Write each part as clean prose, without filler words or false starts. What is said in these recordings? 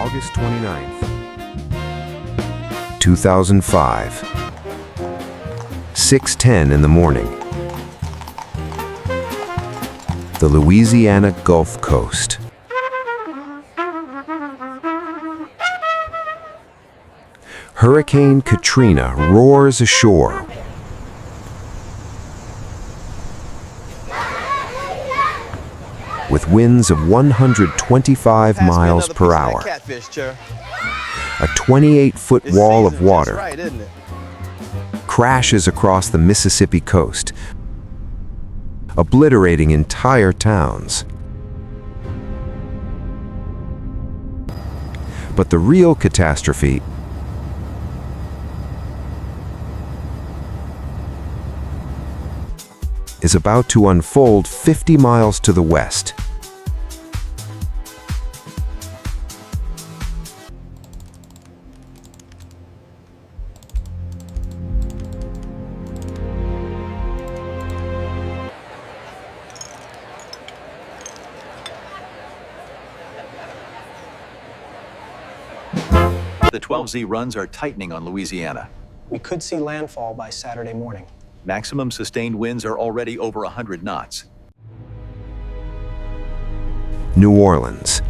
August 29th, 2005, 6:10 in the morning. The Louisiana Gulf Coast. Hurricane Katrina roars ashore. With winds of 125 miles per hour. A 28-foot wall of water crashes across the Mississippi coast, obliterating entire towns. But the real catastrophe is about to unfold 50 miles to the west. The 12Z runs are tightening on Louisiana. We could see landfall by Saturday morning. Maximum sustained winds are already over 100 knots. New Orleans,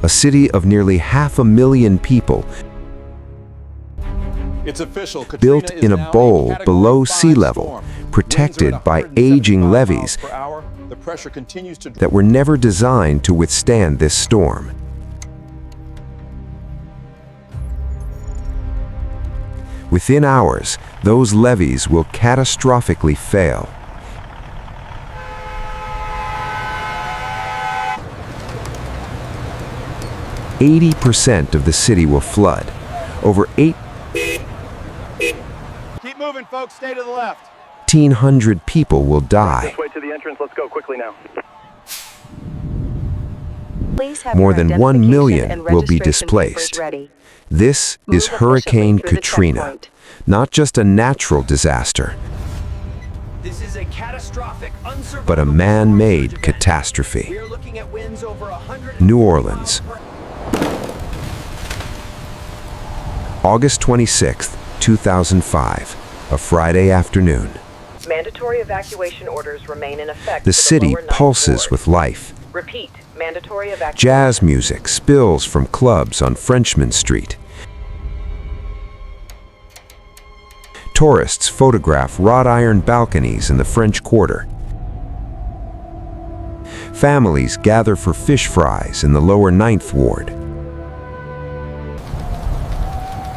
a city of nearly 500,000 people, It's official. built in a bowl below sea level, protected by aging levees that were never designed to withstand this storm. Within hours, those levees will catastrophically fail. %80 of the city will flood. Over Keep moving, folks. Stay to the left. 1,800 people will die. This way to the entrance. Let's go quickly now. More than 1 million will be displaced. This is Hurricane Katrina, not just a natural disaster, This is a catastrophic, unsurvivable but a man-made catastrophe. We are looking at winds over 100. New Orleans, August 26, 2005, a Friday afternoon. Mandatory evacuation orders remain in effect. The for city lower ninth pulses ward. with life. Repeat, mandatory evacuation. Jazz music spills from clubs on Frenchmen Street. Tourists photograph wrought iron balconies in the French Quarter. Families gather for fish fries in the lower Ninth Ward.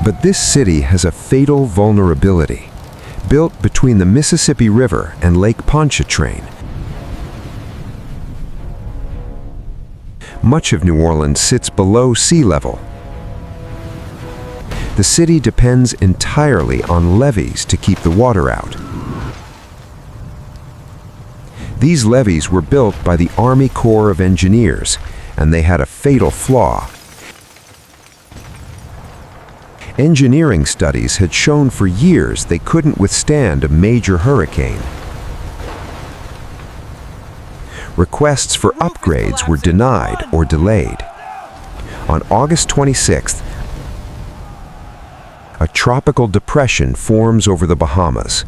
But this city has a fatal vulnerability. Built between the Mississippi River and Lake Pontchartrain, much of New Orleans sits below sea level. The city depends entirely on levees to keep the water out. These levees were built by the Army Corps of Engineers, and they had a fatal flaw. Engineering studies had shown for years they couldn't withstand a major hurricane. Requests for upgrades were denied or delayed. On August 26th, a tropical depression forms over the Bahamas.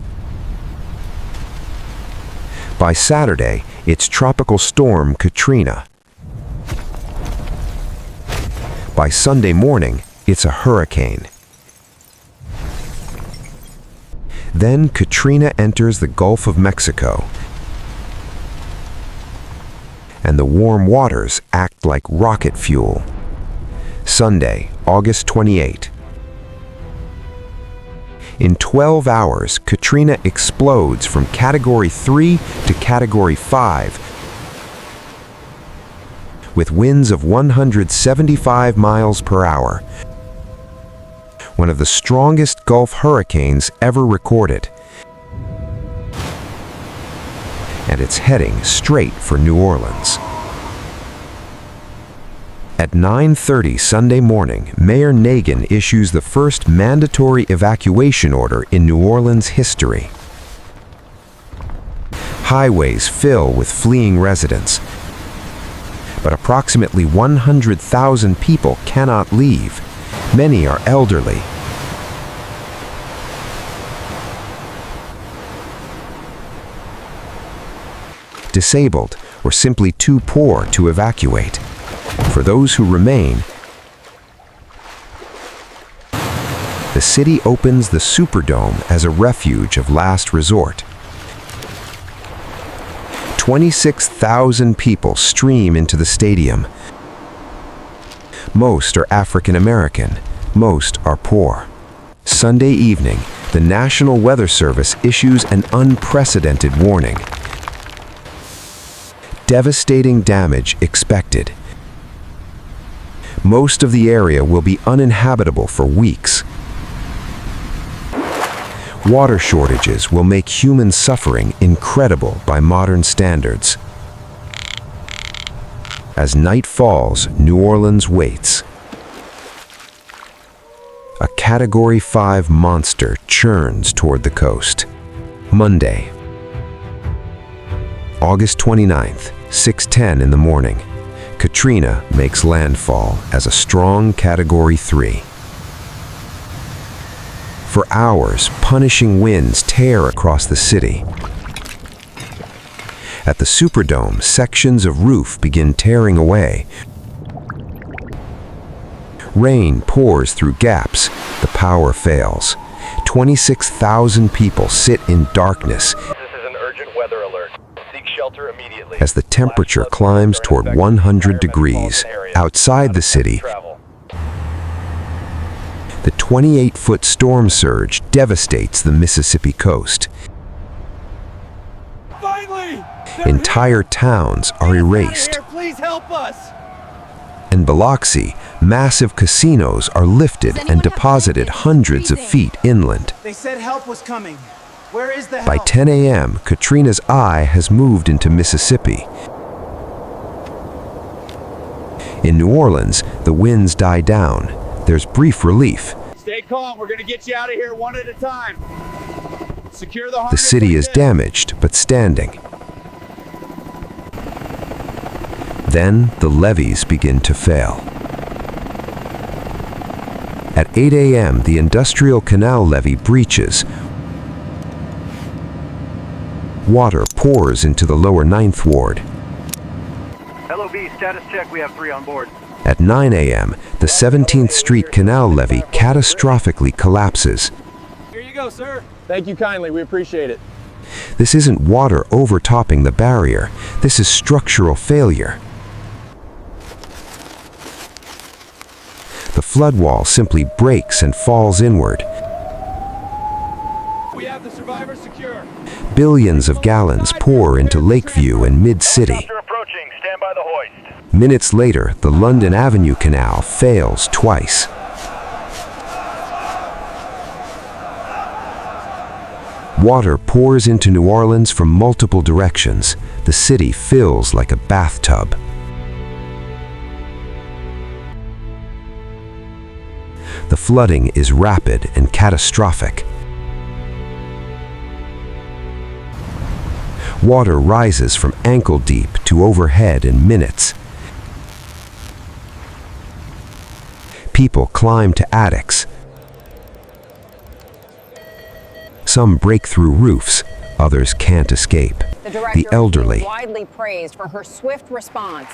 By Saturday, it's Tropical Storm Katrina. By Sunday morning, it's a hurricane. Then Katrina enters the Gulf of Mexico, and the warm waters act like rocket fuel. Sunday, August 28. In 12 hours, Katrina explodes from Category 3 to Category 5, with winds of 175 miles per hour. One of the strongest Gulf hurricanes ever recorded. And it's heading straight for New Orleans. At 9:30 Sunday morning, Mayor Nagin issues the first mandatory evacuation order in New Orleans history. Highways fill with fleeing residents. but approximately 100,000 people cannot leave. Many are elderly. Disabled, or simply too poor to evacuate. For those who remain, the city opens the Superdome as a refuge of last resort. 26,000 people stream into the stadium. Most are African American, most are poor. Sunday evening, the National Weather Service issues an unprecedented warning. Devastating damage expected. Most of the area will be uninhabitable for weeks. Water shortages will make human suffering incredible by modern standards. As night falls, New Orleans waits. A Category 5 monster churns toward the coast. Monday, August 29th, 6:10 in the morning. Katrina makes landfall as a strong Category 3. For hours, punishing winds tear across the city. At the Superdome, sections of roof begin tearing away. Rain pours through gaps. The power fails. 26,000 people sit in darkness as the temperature climbs toward 100 degrees. Outside the city, the 28-foot storm surge devastates the Mississippi coast. Entire towns are erased. Please help us. In Biloxi, massive casinos are lifted and deposited hundreds of feet inland. They said help was coming. Where is the help? By 10 a.m., Katrina's eye has moved into Mississippi. In New Orleans, the winds die down. There's brief relief. Stay calm. We're going to get you out of here one at a time. Secure the The city is damaged, but standing. Then the levees begin to fail. At 8 a.m., the industrial Canal levee breaches. Water pours into the lower 9th Ward. Levee, status check. We have 3 on board. At 9 a.m., the 17th Street Canal levee catastrophically collapses. Here you go, sir. Thank you kindly. We appreciate it. This isn't water overtopping the barrier. This is structural failure. The flood wall simply breaks and falls inward. We have the survivors secure. Billions of gallons pour into Lakeview and Mid-City. Helicopter approaching. Stand by the hoist. Minutes later, the London Avenue Canal fails twice. Water pours into New Orleans from multiple directions. The city fills like a bathtub. The flooding is rapid and catastrophic. Water rises from ankle deep to overhead in minutes. People climb to attics. Some break through roofs, others can't escape. The elderly, widely praised for her swift response.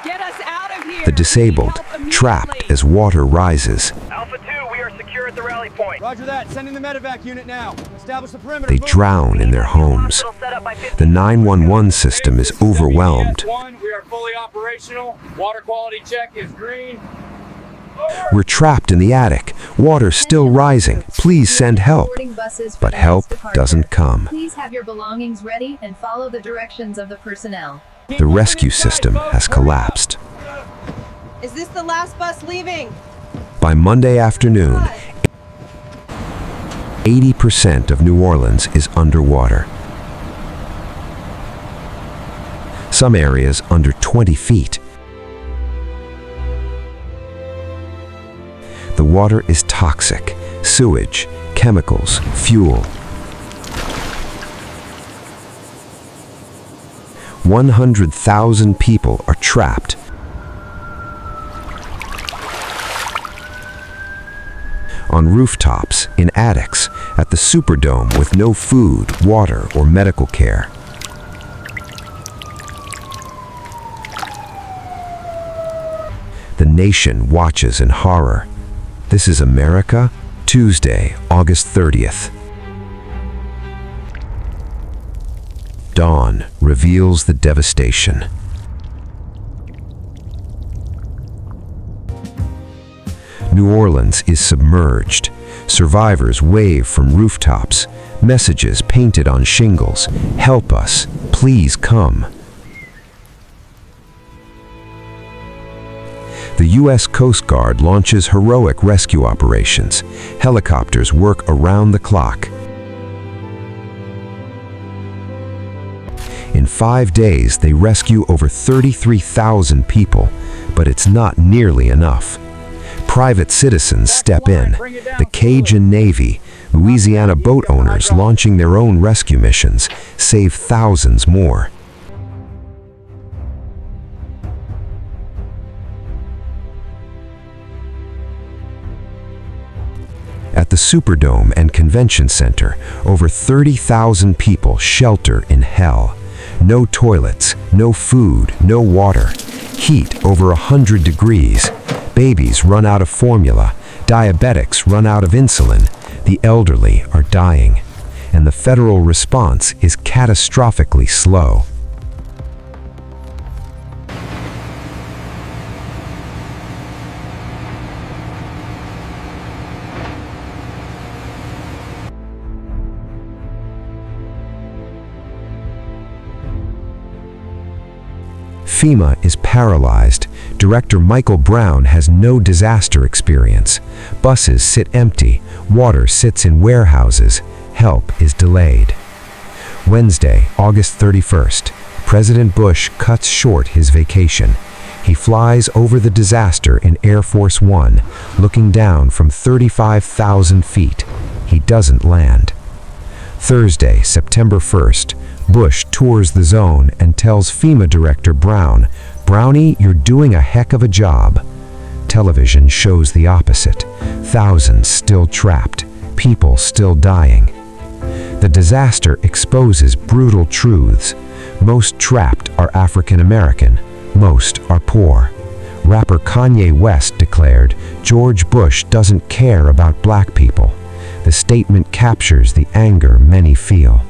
Get us out of here. the disabled, trapped as water rises. Alpha 2, we are secure at the rally point. Roger that. Sending the medevac unit now. Establish the perimeter. They drown in their homes. The 911 system is overwhelmed. We are fully operational. Water quality check is green. We're trapped in the attic. Water's still rising. Please send help. But help doesn't come. Please have your belongings ready and follow the directions of the personnel. The rescue system has collapsed. Is this the last bus leaving? By Monday afternoon, 80% of New Orleans is underwater. Some areas under 20 feet. The water is toxic. Sewage, chemicals, fuel. 100,000 people are trapped. on rooftops, in attics, at the Superdome with no food, water, or medical care. The nation watches in horror. This is America, Tuesday, August 30th. Dawn reveals the devastation. New Orleans is submerged. Survivors wave from rooftops. Messages painted on shingles. Help us. Please come. The U.S. Coast Guard launches heroic rescue operations. Helicopters work around the clock. In 5 days, they rescue over 33,000 people, but it's not nearly enough. Private citizens step in. The Cajun Navy, Louisiana boat owners launching their own rescue missions, save thousands more. At the Superdome and Convention Center, over 30,000 people shelter in hell. No toilets, no food, no water. Heat over 100 degrees. Babies run out of formula. Diabetics run out of insulin. The elderly are dying. And the federal response is catastrophically slow. FEMA is paralyzed. Director Michael Brown has no disaster experience. Buses sit empty. Water sits in warehouses. Help is delayed. Wednesday, August 31st. President Bush cuts short his vacation. He flies over the disaster in Air Force One, looking down from 35,000 feet. He doesn't land. Thursday, September 1st. Bush tours the zone and tells FEMA Director Brown, "Brownie, you're doing a heck of a job." Television shows the opposite. Thousands still trapped, people still dying. The disaster exposes brutal truths. Most trapped are African American, most are poor. Rapper Kanye West declared, "George Bush doesn't care about black people." The statement captures the anger many feel.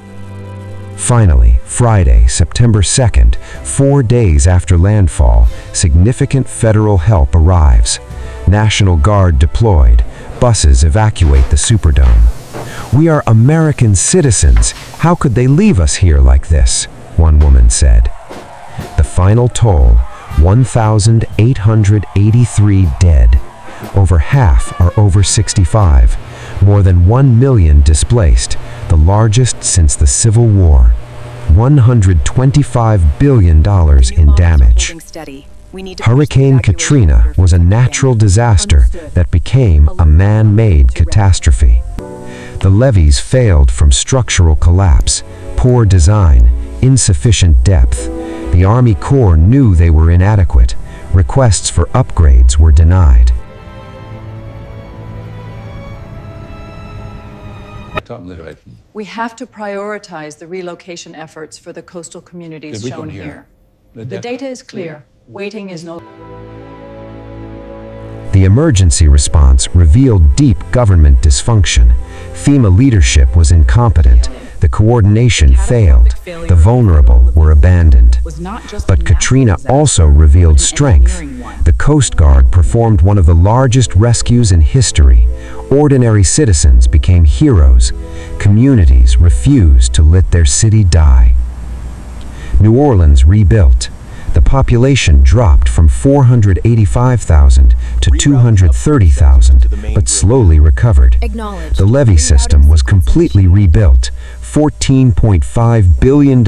Finally, Friday, September 2nd, 4 days after landfall, significant federal help arrives. National Guard deployed. Buses evacuate the Superdome. "We are American citizens. How could they leave us here like this?" one woman said. The final toll, 1,883 dead. Over half are over 65. More than 1 million displaced, the largest since the Civil War. $125 billion in damage. Hurricane Katrina was a natural disaster that became a man-made catastrophe. The levees failed from structural collapse, poor design, insufficient depth. The Army Corps knew they were inadequate. Requests for upgrades were denied. We have to prioritize the relocation efforts for the coastal communities shown here. The data is clear. Waiting is no. The emergency response revealed deep government dysfunction. FEMA leadership was incompetent. The coordination failed. The vulnerable were abandoned. But Katrina also revealed strength. The Coast Guard performed one of the largest rescues in history. Ordinary citizens became heroes. Communities refused to let their city die. New Orleans rebuilt. The population dropped from 485,000 to 230,000, but slowly recovered. The levee system was completely rebuilt. $14.5 billion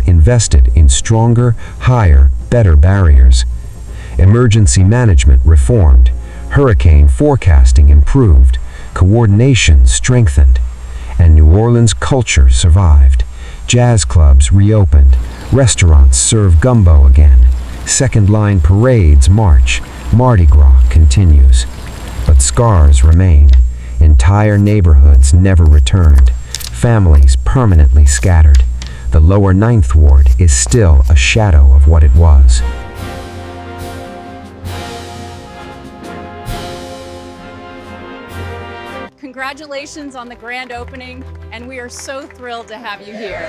invested in stronger, higher, better barriers. Emergency management reformed. Hurricane forecasting improved. Coordination strengthened. And New Orleans culture survived. Jazz clubs reopened. Restaurants serve gumbo again. Second-line parades march. Mardi Gras continues. But scars remain. Entire neighborhoods never returned, families permanently scattered. The lower Ninth Ward is still a shadow of what it was. Congratulations on the grand opening, and we are so thrilled to have you here.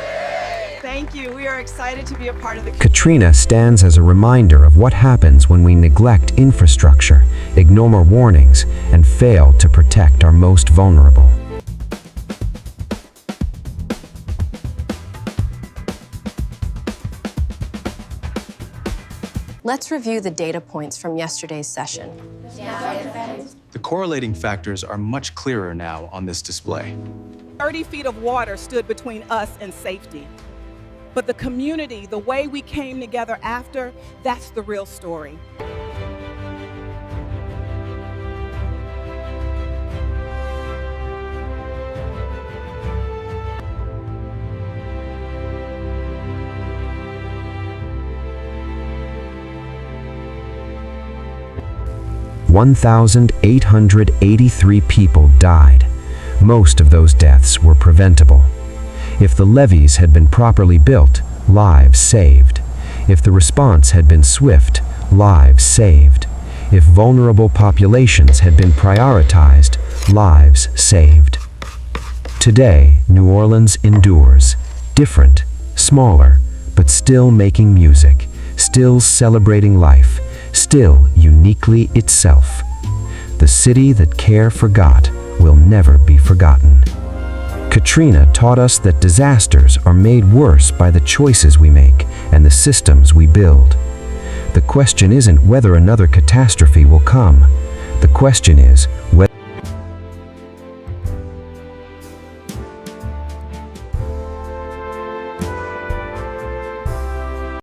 Thank you. We are excited to be a part of the Katrina stands as a reminder of what happens when we neglect infrastructure, ignore warnings, and fail to protect our most vulnerable. Let's review the data points from yesterday's session. The correlating factors are much clearer now on this display. 30 feet of water stood between us and safety. But the community, the way we came together after, that's the real story. $1,883 people died. Most of those deaths were preventable. If the levees had been properly built, lives saved. If the response had been swift, lives saved. If vulnerable populations had been prioritized, lives saved. Today, New Orleans endures. Different, smaller, but still making music, still celebrating life, still uniquely itself. The city that care forgot will never be forgotten. Katrina taught us that disasters are made worse by the choices we make and the systems we build. The question isn't whether another catastrophe will come. The question is whether